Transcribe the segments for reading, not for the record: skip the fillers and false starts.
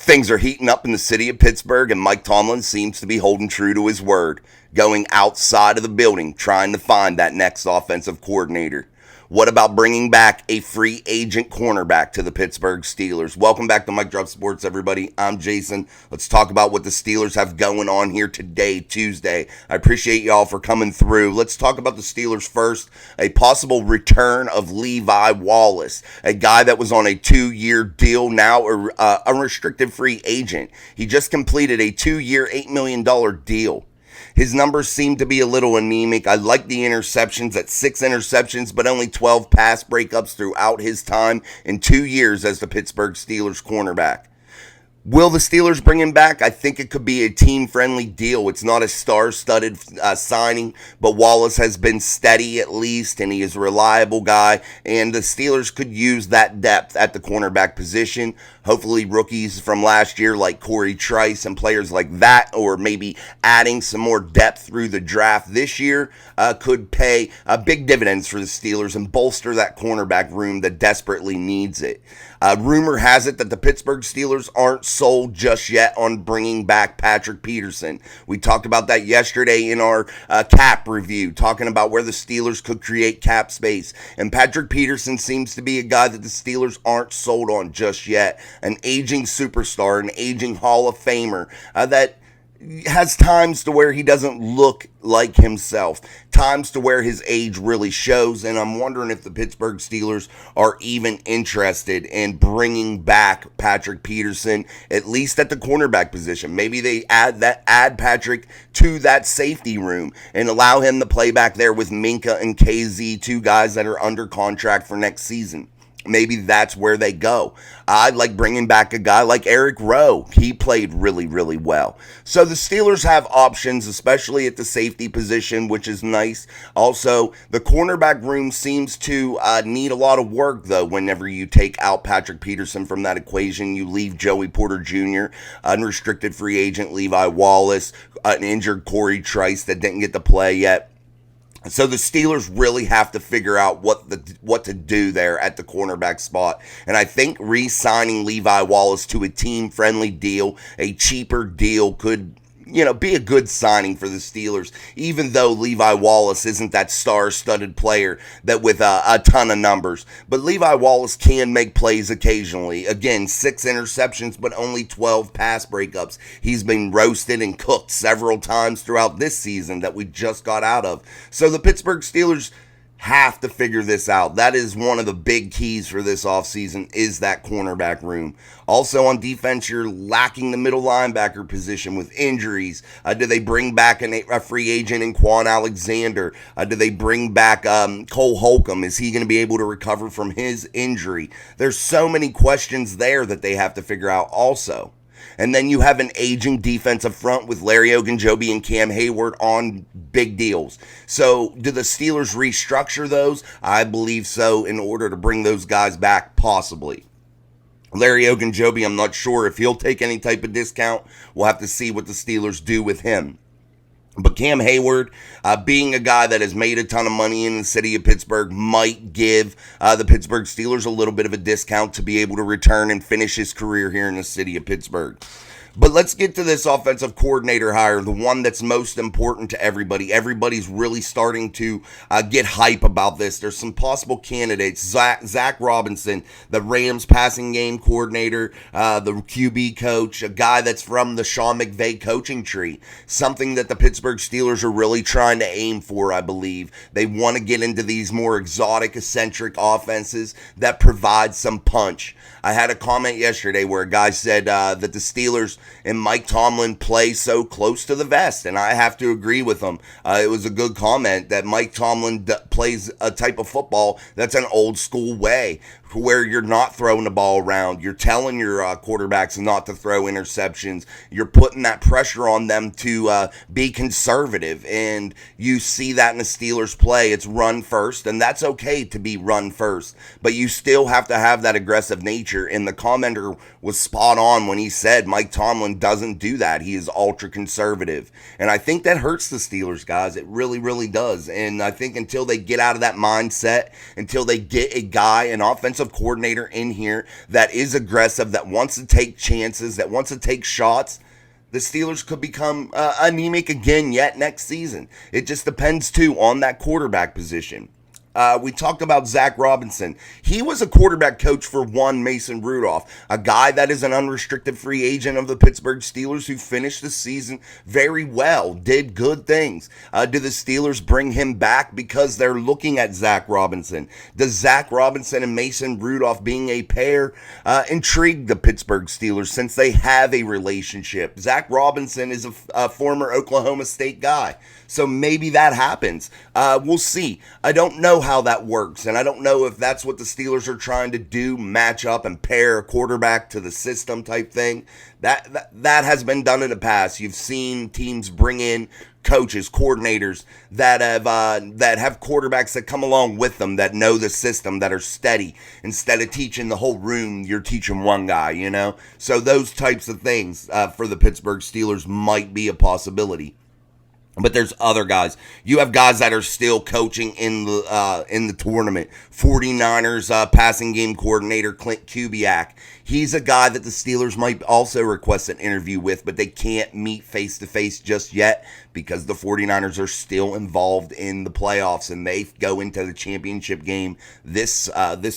Things are heating up in the city of Pittsburgh, and Mike Tomlin seems to be holding true to his word, going outside of the building, trying to find that next offensive coordinator. What about bringing back a free agent cornerback to the Pittsburgh Steelers? Welcome back to Mike Drop Sports, everybody. I'm Jason. Let's talk about what the Steelers have going on here today, Tuesday. I appreciate y'all for coming through. Let's talk about the Steelers first. A possible return of Levi Wallace, a guy that was on a 2-year deal, now a unrestricted free agent. He just completed a 2-year, $8 million deal. His numbers seem to be a little anemic. I like the interceptions at 6 interceptions, but only 12 pass breakups throughout his time in 2 years as the Pittsburgh Steelers cornerback. Will the Steelers bring him back? I think it could be a team-friendly deal. It's not a star-studded signing, but Wallace has been steady at least, and he is a reliable guy, and the Steelers could use that depth at the cornerback position. Hopefully rookies from last year like Corey Trice and players like that, or maybe adding some more depth through the draft this year could pay big dividends for the Steelers and bolster that cornerback room that desperately needs it. Rumor has it that the Pittsburgh Steelers aren't sold just yet on bringing back Patrick Peterson. We talked about that yesterday in our cap review, talking about where the Steelers could create cap space. And Patrick Peterson seems to be a guy that the Steelers aren't sold on just yet. An aging superstar, an aging Hall of Famer that has times to where he doesn't look like himself, times to where his age really shows, and I'm wondering if the Pittsburgh Steelers are even interested in bringing back Patrick Peterson, at least at the cornerback position. Maybe they add Patrick to that safety room and allow him to play back there with Minka and KZ, two guys that are under contract for next season. Maybe that's where they go. I'd like bringing back a guy like Eric Rowe. He played really, really well. So the Steelers have options, especially at the safety position, which is nice. Also, the cornerback room seems to need a lot of work, though. Whenever you take out Patrick Peterson from that equation, you leave Joey Porter Jr., unrestricted free agent Levi Wallace, an injured Corey Trice that didn't get to play yet. So the Steelers really have to figure out what to do there at the cornerback spot. And I think re-signing Levi Wallace to a team-friendly deal, a cheaper deal, could be a good signing for the Steelers, even though Levi Wallace isn't that star-studded player that with a ton of numbers. But Levi Wallace can make plays occasionally. Again, 6 interceptions, but only 12 pass breakups. He's been roasted and cooked several times throughout this season that we just got out of. So the Pittsburgh Steelers have to figure this out. That is one of the big keys for this offseason, is that cornerback room. Also on defense, you're lacking the middle linebacker position with injuries. Do they bring back a free agent in Quan Alexander? Do they bring back Cole Holcomb? Is he going to be able to recover from his injury? There's so many questions there that they have to figure out also. And then you have an aging defensive front with Larry Ogunjobi and Cam Hayward on big deals. So do the Steelers restructure those? I believe so, in order to bring those guys back, possibly. Larry Ogunjobi, I'm not sure if he'll take any type of discount. We'll have to see what the Steelers do with him. But Cam Hayward, being a guy that has made a ton of money in the city of Pittsburgh, might give the Pittsburgh Steelers a little bit of a discount to be able to return and finish his career here in the city of Pittsburgh. But let's get to this offensive coordinator hire, the one that's most important to everybody. Everybody's really starting to get hype about this. There's some possible candidates. Zach Robinson, the Rams passing game coordinator, the QB coach, a guy that's from the Sean McVay coaching tree. Something that the Pittsburgh Steelers are really trying to aim for, I believe. They want to get into these more exotic, eccentric offenses that provide some punch. I had a comment yesterday where a guy said that the Steelers and Mike Tomlin play so close to the vest, and I have to agree with him. It was a good comment that Mike Tomlin plays a type of football that's an old school way, where you're not throwing the ball around. You're telling your quarterbacks not to throw interceptions. You're putting that pressure on them to be conservative, and you see that in the Steelers play. It's run first, and that's okay to be run first, but you still have to have that aggressive nature, and the commenter was spot on when he said Mike Tomlin doesn't do that. He is ultra conservative, and I think that hurts the Steelers, guys. It really, really does, and I think until they get out of that mindset, until they get a guy, an offensive offensive coordinator in here that is aggressive, that wants to take chances, that wants to take shots, the Steelers could become anemic again yet next season. It just depends, too, on that quarterback position. We talked about Zach Robinson. He was a quarterback coach for one Mason Rudolph, a guy that is an unrestricted free agent of the Pittsburgh Steelers who finished the season very well, did good things. Do the Steelers bring him back because they're looking at Zach Robinson? Does Zach Robinson and Mason Rudolph being a pair intrigue the Pittsburgh Steelers since they have a relationship? Zach Robinson is a former Oklahoma State guy. So maybe that happens. We'll see. I don't know how that works, and I don't know if that's what the Steelers are trying to do, match up and pair a quarterback to the system type thing. That has been done in the past. You've seen teams bring in coaches, coordinators that have quarterbacks that come along with them, that know the system, that are steady. Instead of teaching the whole room, you're teaching one guy, you know? So those types of things for the Pittsburgh Steelers might be a possibility. But there's other guys. You have guys that are still coaching in the tournament. 49ers passing game coordinator Clint Kubiak. He's a guy that the Steelers might also request an interview with, but they can't meet face-to-face just yet because the 49ers are still involved in the playoffs, and they go into the championship game this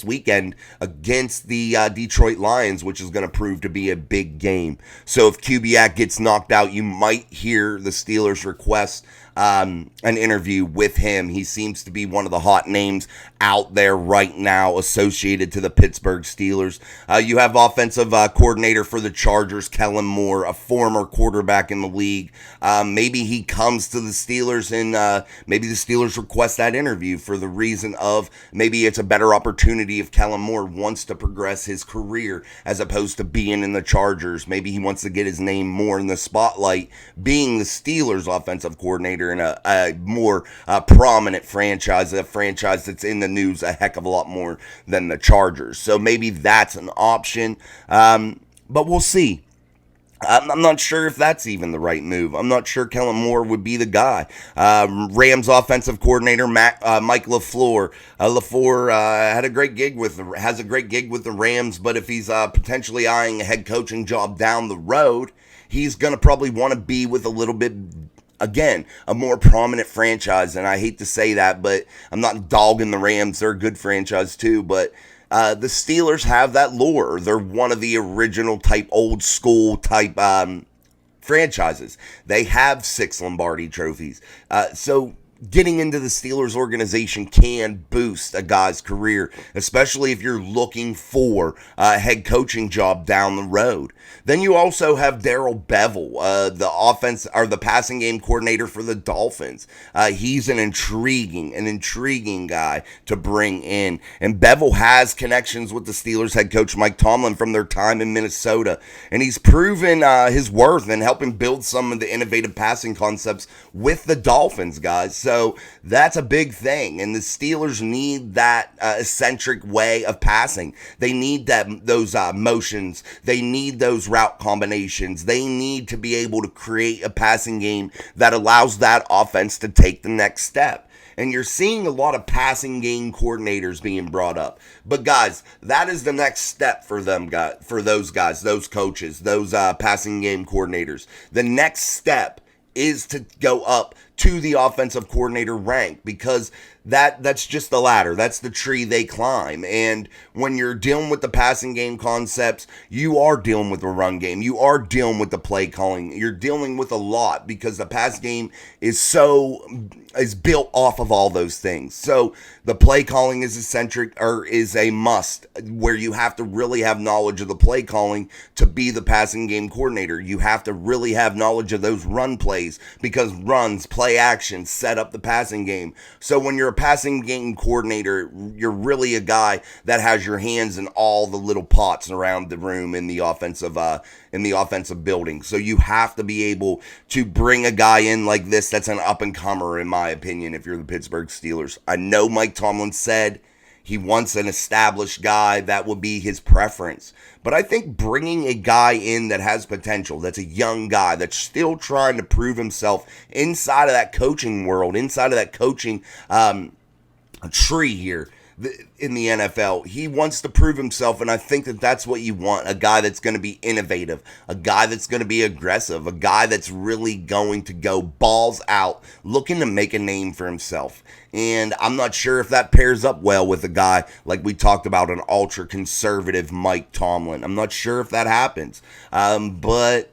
weekend against the Detroit Lions, which is going to prove to be a big game. So if Kubiak gets knocked out, you might hear the Steelers request an interview with him. He seems to be one of the hot names out there right now associated to the Pittsburgh Steelers. You have offensive coordinator for the Chargers, Kellen Moore, a former quarterback in the league. Maybe he comes to the Steelers and maybe the Steelers request that interview for the reason of maybe it's a better opportunity if Kellen Moore wants to progress his career as opposed to being in the Chargers. Maybe he wants to get his name more in the spotlight being the Steelers offensive coordinator in a more prominent franchise, a franchise that's in the news a heck of a lot more than the Chargers. So maybe that's an option, but we'll see. I'm not sure if that's even the right move. I'm not sure Kellen Moore would be the guy. Rams offensive coordinator Mike LaFleur. LaFleur has a great gig with the Rams, but if he's potentially eyeing a head coaching job down the road, he's going to probably want to be with a little bit, again, a more prominent franchise. And I hate to say that, but I'm not dogging the Rams. They're a good franchise too, but the Steelers have that lore. They're one of the original type, old school type franchises. They have 6 Lombardi trophies. So getting into the Steelers organization can boost a guy's career, especially if you're looking for a head coaching job down the road. Then you also have Darrell Bevell, the passing game coordinator for the Dolphins. He's an intriguing guy to bring in. And Bevell has connections with the Steelers head coach Mike Tomlin from their time in Minnesota. And he's proven his worth in helping build some of the innovative passing concepts with the Dolphins, guys. So that's a big thing. And the Steelers need that eccentric way of passing. They need those motions. They need those route combinations. They need to be able to create a passing game that allows that offense to take the next step. And you're seeing a lot of passing game coordinators being brought up. But guys, that is the next step for them, for those guys, those coaches, those passing game coordinators. The next step is to go up to the offensive coordinator rank, because that's just the ladder. That's the tree they climb. And when you're dealing with the passing game concepts, you are dealing with the run game. You are dealing with the play calling. You're dealing with a lot because the pass game is built off of all those things. So the play calling is a must, where you have to really have knowledge of the play calling to be the passing game coordinator. You have to really have knowledge of those run plays, because runs, play action set up the passing game. So when you're a passing game coordinator, you're really a guy that has your hands in all the little pots around the room in the offensive building. So you have to be able to bring a guy in like this that's an up-and-comer, in my opinion, if you're the Pittsburgh Steelers. I know Mike Tomlin said he wants an established guy. That would be his preference. But I think bringing a guy in that has potential, that's a young guy, that's still trying to prove himself inside of that coaching world, inside of that coaching tree here, in the NFL. He wants to prove himself, and I think that that's what you want. A guy that's going to be innovative, a guy that's going to be aggressive, a guy that's really going to go balls out, looking to make a name for himself. And I'm not sure if that pairs up well with a guy like we talked about, an ultra conservative Mike Tomlin. I'm not sure if that happens, but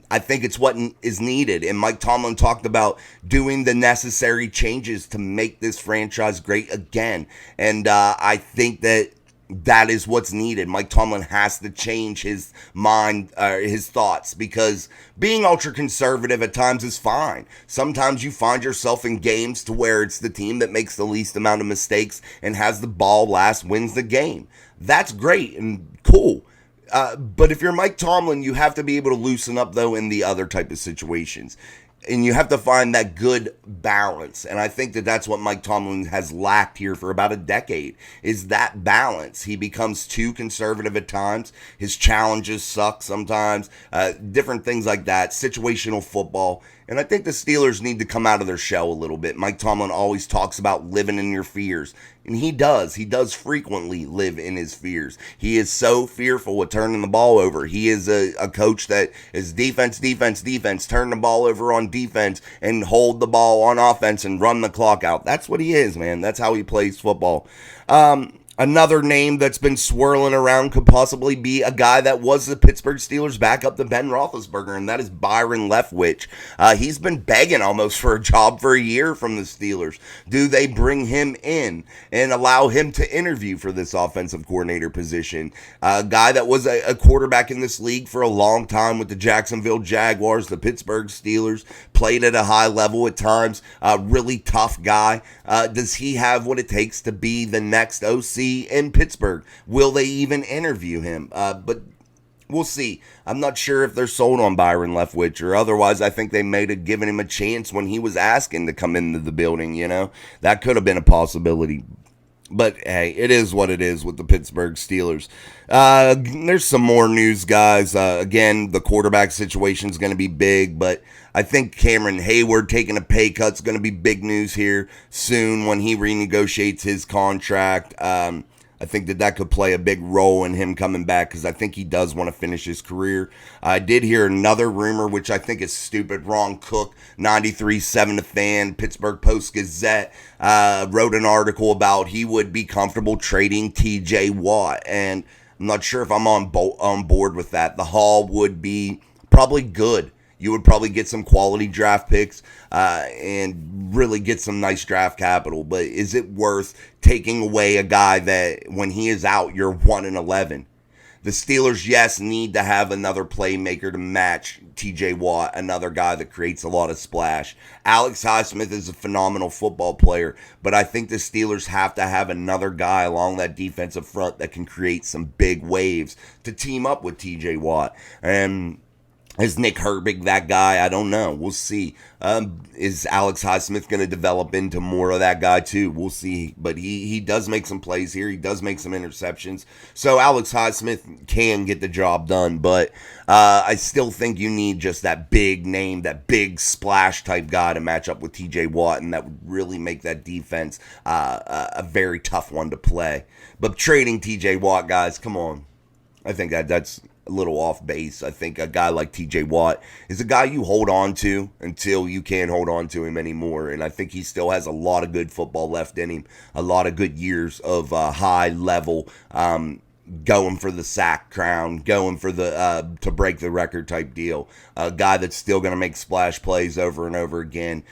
I think it's what is needed. And Mike Tomlin talked about doing the necessary changes to make this franchise great again. And I think that is what's needed. Mike Tomlin has to change his mind, his thoughts, because being ultra conservative at times is fine. Sometimes you find yourself in games to where it's the team that makes the least amount of mistakes and has the ball last, wins the game. That's great and cool. But if you're Mike Tomlin, you have to be able to loosen up, though, in the other type of situations. And you have to find that good balance. And I think that that's what Mike Tomlin has lacked here for about a decade, is that balance. He becomes too conservative at times. His challenges suck sometimes. Different things like that. Situational football. And I think the Steelers need to come out of their shell a little bit. Mike Tomlin always talks about living in your fears. And he does. He does frequently live in his fears. He is so fearful of turning the ball over. He is a coach that is defense, turn the ball over on defense and hold the ball on offense and run the clock out. That's what he is, man. That's how he plays football. Another name that's been swirling around could possibly be a guy that was the Pittsburgh Steelers backup to Ben Roethlisberger, and that is Byron Leftwich. He's been begging almost for a job for a year from the Steelers. Do they bring him in and allow him to interview for this offensive coordinator position? A guy that was a quarterback in this league for a long time with the Jacksonville Jaguars, the Pittsburgh Steelers, played at a high level at times, a really tough guy. Does he have what it takes to be the next OC in Pittsburgh? Will they even interview him? But we'll see. I'm not sure if they're sold on Byron Leftwich, or otherwise I think they may have given him a chance when he was asking to come into the building, you know? That could have been a possibility. But hey, it is what it is with the Pittsburgh Steelers. There's some more news, guys. Again, the quarterback situation is going to be big, but I think Cameron Hayward taking a pay cut is going to be big news here soon when he renegotiates his contract. I think that could play a big role in him coming back, because I think he does want to finish his career. I did hear another rumor, which I think is stupid. Ron Cook, 93.7 The Fan, Pittsburgh Post-Gazette, wrote an article about he would be comfortable trading TJ Watt. And I'm not sure if I'm on board with that. The haul would be probably good. You would probably get some quality draft picks and really get some nice draft capital. But is it worth taking away a guy that when he is out, you're 1-11? The Steelers, yes, need to have another playmaker to match TJ Watt, another guy that creates a lot of splash. Alex Highsmith is a phenomenal football player, but I think the Steelers have to have another guy along that defensive front that can create some big waves to team up with TJ Watt. And is Nick Herbig that guy? I don't know. We'll see. Is Alex Highsmith going to develop into more of that guy too? We'll see. But he does make some plays here. He does make some interceptions. So Alex Highsmith can get the job done. But I still think you need just that big name, that big splash type guy to match up with TJ Watt. And that would really make that defense a very tough one to play. But trading TJ Watt, guys, come on. I think that's a little off base. I think a guy like TJ Watt is a guy you hold on to until you can't hold on to him anymore. And I think he still has a lot of good football left in him, a lot of good years of high level, going for the sack crown, going for the to break the record type deal. A guy that's still going to make splash plays over and over again.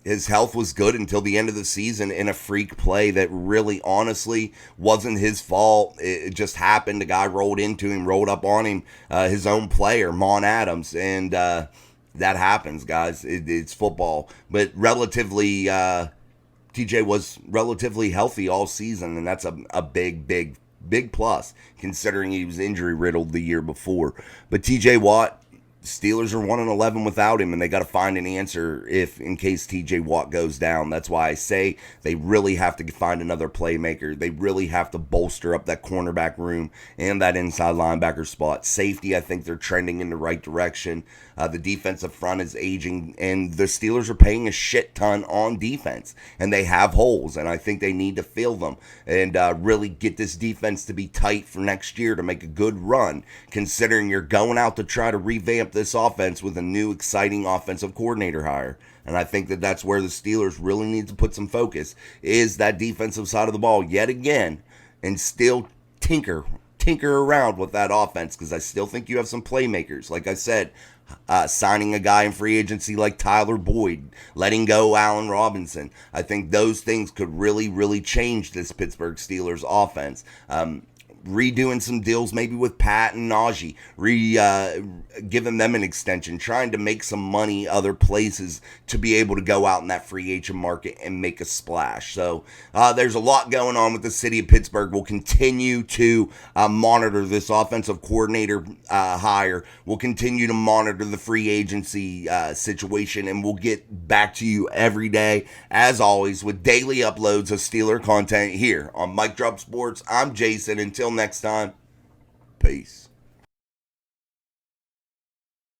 His health was good until the end of the season in a freak play that really honestly wasn't his fault. It just happened. The guy rolled into him, rolled up on him, his own player, Mon Adams, and that happens, guys. It's football. But relatively, TJ was relatively healthy all season, and that's a big plus, considering he was injury riddled the year before. But TJ Watt, Steelers are 1-11 without him, and they got to find an answer if in case TJ Watt goes down. That's why I say they really have to find another playmaker. They really have to bolster up that cornerback room and that inside linebacker spot. Safety, I think they're trending in the right direction. The defensive front is aging, and the Steelers are paying a shit ton on defense, and they have holes, and I think they need to fill them and really get this defense to be tight for next year to make a good run, considering you're going out to try to revamp this offense with a new exciting offensive coordinator hire. And I think that that's where the Steelers really need to put some focus, is that defensive side of the ball yet again, and still tinker around with that offense, because I still think you have some playmakers. Like I said, signing a guy in free agency like Tyler Boyd, letting go Allen Robinson. I think those things could really, really change this Pittsburgh Steelers offense. Redoing some deals maybe with Pat and Najee, giving them an extension, trying to make some money other places to be able to go out in that free agent market and make a splash. So there's a lot going on with the city of Pittsburgh. We'll continue to monitor this offensive coordinator hire. We'll continue to monitor the free agency situation, and we'll get back to you every day, as always, with daily uploads of Steeler content here on Mic Drop Sports. I'm Jason. Until next time, peace.